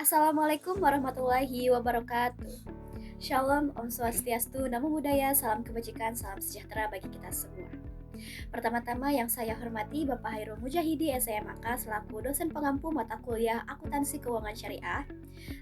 Assalamualaikum warahmatullahi wabarakatuh. Shalom, Om Swastiastu, Namo Buddhaya, salam kebajikan, salam sejahtera bagi kita semua. Pertama-tama yang saya hormati Bapak Hairul Mujahidi SMAK selaku dosen pengampu mata kuliah Akuntansi Keuangan Syariah.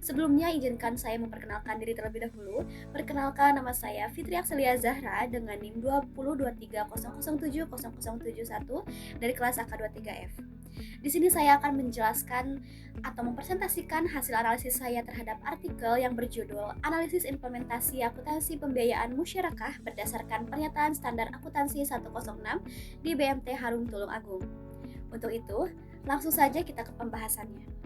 Sebelumnya izinkan saya memperkenalkan diri terlebih dahulu. Perkenalkan, nama saya Fitri Akselia Zahra dengan NIM 20230070071 dari kelas AK23F. Di sini saya akan menjelaskan atau mempresentasikan hasil analisis saya terhadap artikel yang berjudul Analisis Implementasi Akuntansi Pembiayaan Musyarakah berdasarkan Pernyataan Standar Akuntansi 106 di BMT Harum Tulung Agung. Untuk itu, langsung saja kita ke pembahasannya.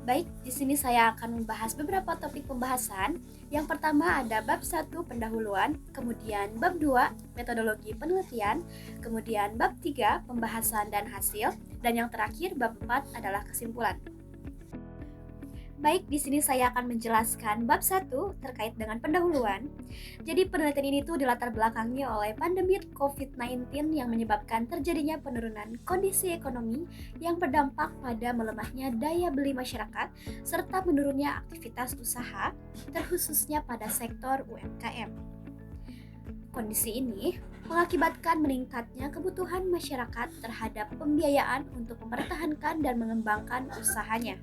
Baik, di sini saya akan membahas beberapa topik pembahasan. Yang pertama ada bab 1 pendahuluan, kemudian bab 2 metodologi penelitian, kemudian bab 3 pembahasan dan hasil, dan yang terakhir bab 4 adalah kesimpulan. Baik, di sini saya akan menjelaskan bab 1 terkait dengan pendahuluan. Jadi penelitian ini tuh dilatar belakangi oleh pandemi COVID-19 yang menyebabkan terjadinya penurunan kondisi ekonomi yang berdampak pada melemahnya daya beli masyarakat serta menurunnya aktivitas usaha, terkhususnya pada sektor UMKM. Kondisi ini mengakibatkan meningkatnya kebutuhan masyarakat terhadap pembiayaan untuk mempertahankan dan mengembangkan usahanya.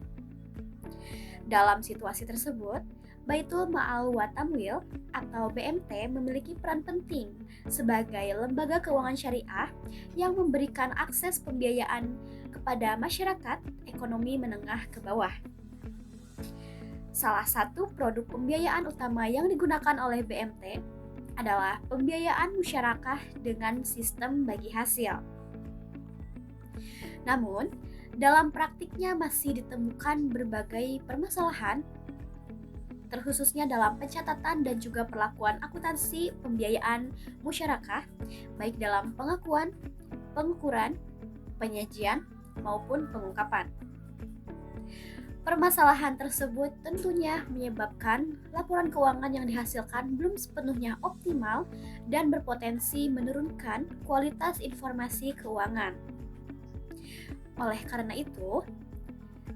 Dalam situasi tersebut, Baitul Ma'al wa Tamwil atau BMT memiliki peran penting sebagai lembaga keuangan syariah yang memberikan akses pembiayaan kepada masyarakat ekonomi menengah ke bawah. Salah satu produk pembiayaan utama yang digunakan oleh BMT adalah pembiayaan musyarakah dengan sistem bagi hasil. Namun, dalam praktiknya masih ditemukan berbagai permasalahan, terkhususnya dalam pencatatan dan juga perlakuan akuntansi pembiayaan musyarakah, baik dalam pengakuan, pengukuran, penyajian, maupun pengungkapan. Permasalahan tersebut tentunya menyebabkan laporan keuangan yang dihasilkan belum sepenuhnya optimal dan berpotensi menurunkan kualitas informasi keuangan. Oleh karena itu,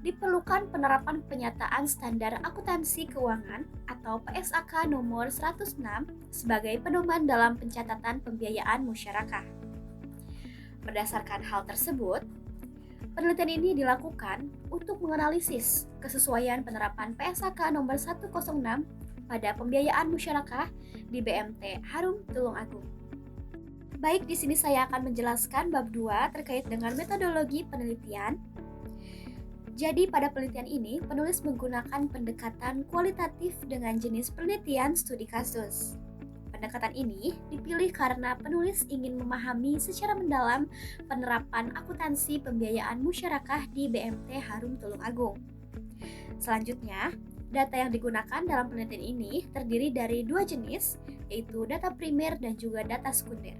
diperlukan penerapan penyataan standar akuntansi keuangan atau PSAK nomor 106 sebagai pedoman dalam pencatatan pembiayaan musyarakah. Berdasarkan hal tersebut, penelitian ini dilakukan untuk menganalisis kesesuaian penerapan PSAK nomor 106 pada pembiayaan musyarakah di BMT Harum Tulung Agung. Baik, di sini saya akan menjelaskan bab 2 terkait dengan metodologi penelitian. Jadi pada penelitian ini, penulis menggunakan pendekatan kualitatif dengan jenis penelitian studi kasus. Pendekatan ini dipilih karena penulis ingin memahami secara mendalam penerapan akuntansi pembiayaan musyarakah di BMT Harum Tulung Agung. Selanjutnya, data yang digunakan dalam penelitian ini terdiri dari dua jenis, yaitu data primer dan juga data sekunder.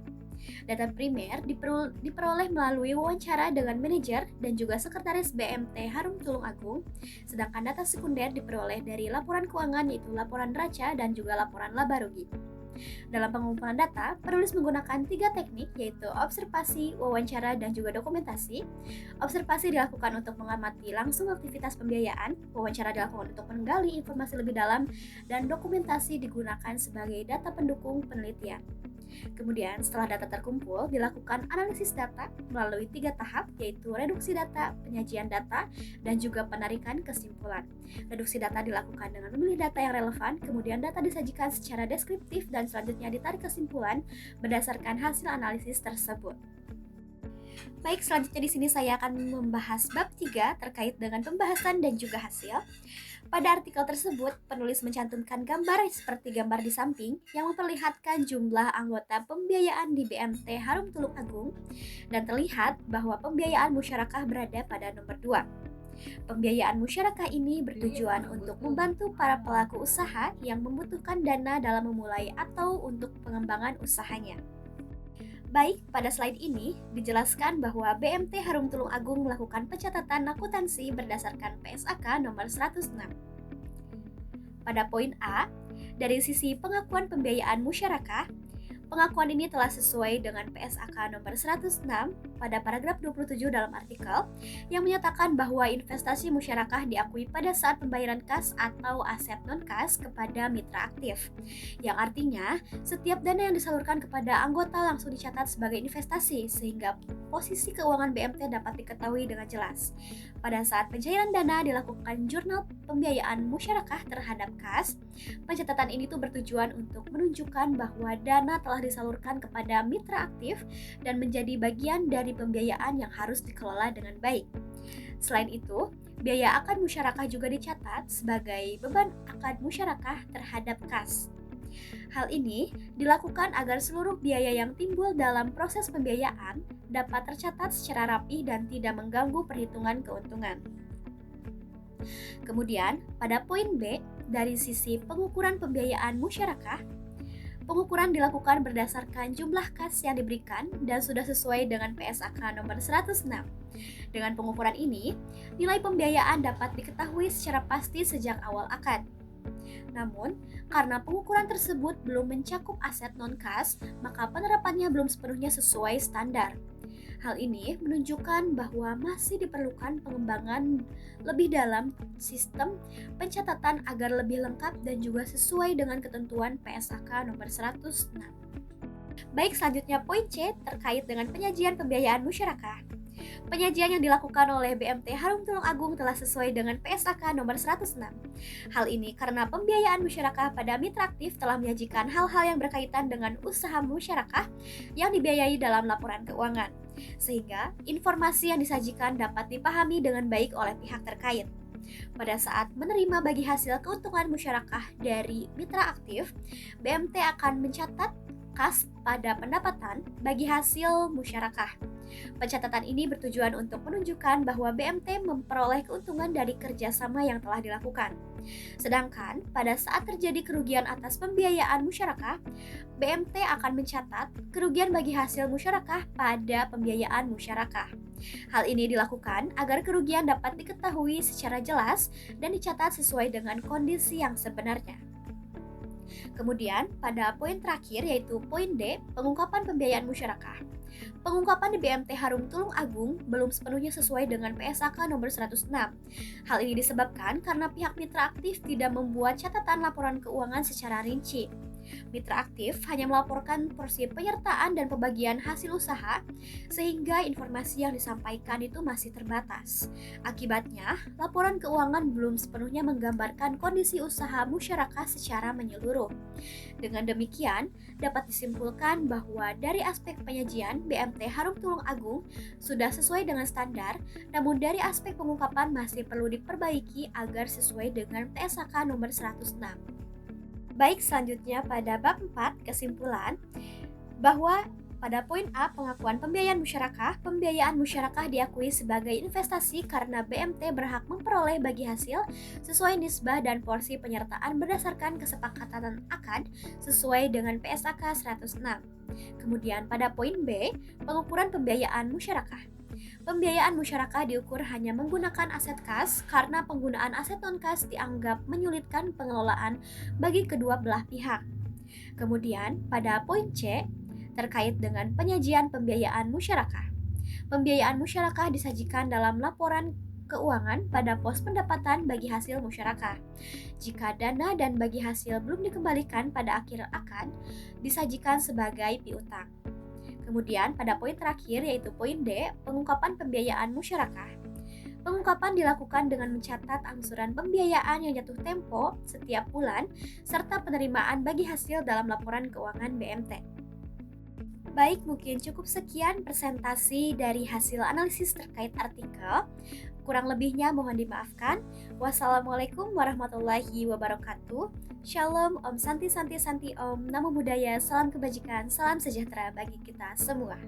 Data primer diperoleh melalui wawancara dengan manajer dan juga sekretaris BMT Harum Tulung Agung, sedangkan data sekunder diperoleh dari laporan keuangan yaitu laporan neraca dan juga laporan laba rugi. Dalam pengumpulan data, penulis menggunakan 3 teknik yaitu observasi, wawancara, dan juga dokumentasi. Observasi dilakukan untuk mengamati langsung aktivitas pembiayaan, wawancara dilakukan untuk menggali informasi lebih dalam, dan dokumentasi digunakan sebagai data pendukung penelitian. Kemudian setelah data terkumpul, dilakukan analisis data melalui 3 tahap yaitu reduksi data, penyajian data, dan juga penarikan kesimpulan. Reduksi data dilakukan dengan memilih data yang relevan, kemudian data disajikan secara deskriptif dan selanjutnya ditarik kesimpulan berdasarkan hasil analisis tersebut. Baik, selanjutnya di sini saya akan membahas bab 3 terkait dengan pembahasan dan juga hasil. Pada artikel tersebut, penulis mencantumkan gambar seperti gambar di samping yang memperlihatkan jumlah anggota pembiayaan di BMT Harum Tulung Agung dan terlihat bahwa pembiayaan musyarakah berada pada nomor 2. Pembiayaan musyarakah ini bertujuan untuk membantu para pelaku usaha yang membutuhkan dana dalam memulai atau untuk pengembangan usahanya. Baik, pada slide ini dijelaskan bahwa BMT Harum Tulung Agung melakukan pencatatan akuntansi berdasarkan PSAK nomor 106. Pada poin A, dari sisi pengakuan pembiayaan musyarakah, Pengakuan ini telah sesuai dengan PSAK nomor 106 pada paragraf 27 dalam artikel yang menyatakan bahwa investasi musyarakah diakui pada saat pembayaran kas atau aset non-kas kepada mitra aktif. Yang artinya, setiap dana yang disalurkan kepada anggota langsung dicatat sebagai investasi sehingga posisi keuangan BMT dapat diketahui dengan jelas. Pada saat pencairan dana dilakukan jurnal pembiayaan musyarakah terhadap kas, pencatatan ini tuh bertujuan untuk menunjukkan bahwa dana telah disalurkan kepada mitra aktif dan menjadi bagian dari pembiayaan yang harus dikelola dengan baik. Selain itu, biaya akad musyarakah juga dicatat sebagai beban akad musyarakah terhadap kas. Hal ini dilakukan agar seluruh biaya yang timbul dalam proses pembiayaan dapat tercatat secara rapi dan tidak mengganggu perhitungan keuntungan. Kemudian, pada poin B, dari sisi pengukuran pembiayaan musyarakah, pengukuran dilakukan berdasarkan jumlah kas yang diberikan dan sudah sesuai dengan PSAK nomor 106. Dengan pengukuran ini, nilai pembiayaan dapat diketahui secara pasti sejak awal akad. Namun, karena pengukuran tersebut belum mencakup aset non-kas, maka penerapannya belum sepenuhnya sesuai standar. Hal ini menunjukkan bahwa masih diperlukan pengembangan lebih dalam sistem pencatatan agar lebih lengkap dan juga sesuai dengan ketentuan PSAK nomor 106. Baik, selanjutnya poin C terkait dengan penyajian pembiayaan musyarakah. Penyajian yang dilakukan oleh BMT Harum Tulung Agung telah sesuai dengan PSAK nomor 106. Hal ini karena pembiayaan musyarakah pada mitra aktif telah menyajikan hal-hal yang berkaitan dengan usaha musyarakah yang dibiayai dalam laporan keuangan, sehingga informasi yang disajikan dapat dipahami dengan baik oleh pihak terkait. Pada saat menerima bagi hasil keuntungan musyarakah dari mitra aktif, BMT akan mencatat kas pada pendapatan bagi hasil musyarakah. Pencatatan ini bertujuan untuk menunjukkan bahwa BMT memperoleh keuntungan dari kerjasama yang telah dilakukan. Sedangkan pada saat terjadi kerugian atas pembiayaan musyarakah, BMT akan mencatat kerugian bagi hasil musyarakah pada pembiayaan musyarakah. Hal ini dilakukan agar kerugian dapat diketahui secara jelas dan dicatat sesuai dengan kondisi yang sebenarnya. Kemudian, pada poin terakhir yaitu poin D, pengungkapan pembiayaan musyarakah. Pengungkapan di BMT Harum Tulung Agung belum sepenuhnya sesuai dengan PSAK nomor 106. Hal ini disebabkan karena pihak mitra aktif tidak membuat catatan laporan keuangan secara rinci. Mitra aktif hanya melaporkan porsi penyertaan dan pembagian hasil usaha, sehingga informasi yang disampaikan itu masih terbatas. Akibatnya, laporan keuangan belum sepenuhnya menggambarkan kondisi usaha musyarakah secara menyeluruh. Dengan demikian, dapat disimpulkan bahwa dari aspek penyajian, BMT Harum Tulung Agung sudah sesuai dengan standar, namun dari aspek pengungkapan masih perlu diperbaiki agar sesuai dengan PSAK nomor 106. Baik, selanjutnya pada bab 4, kesimpulan bahwa pada poin A, pengakuan pembiayaan musyarakah diakui sebagai investasi karena BMT berhak memperoleh bagi hasil sesuai nisbah dan porsi penyertaan berdasarkan kesepakatan akad sesuai dengan PSAK 106. Kemudian pada poin B, pengukuran pembiayaan musyarakah. Pembiayaan musyarakah diukur hanya menggunakan aset kas karena penggunaan aset non-kas dianggap menyulitkan pengelolaan bagi kedua belah pihak. Kemudian pada poin C, terkait dengan penyajian pembiayaan musyarakah. Pembiayaan musyarakah disajikan dalam laporan keuangan pada pos pendapatan bagi hasil musyarakah. Jika dana dan bagi hasil belum dikembalikan pada akhir akad, disajikan sebagai piutang. Kemudian pada poin terakhir yaitu poin D, pengungkapan pembiayaan musyarakah. Pengungkapan dilakukan dengan mencatat angsuran pembiayaan yang jatuh tempo setiap bulan serta penerimaan bagi hasil dalam laporan keuangan BMT. Baik, mungkin cukup sekian presentasi dari hasil analisis terkait artikel. Kurang lebihnya mohon dimaafkan. Wassalamualaikum warahmatullahi wabarakatuh. Shalom, Om Santi Santi Santi Om, Namo Buddhaya, salam kebajikan, salam sejahtera bagi kita semua.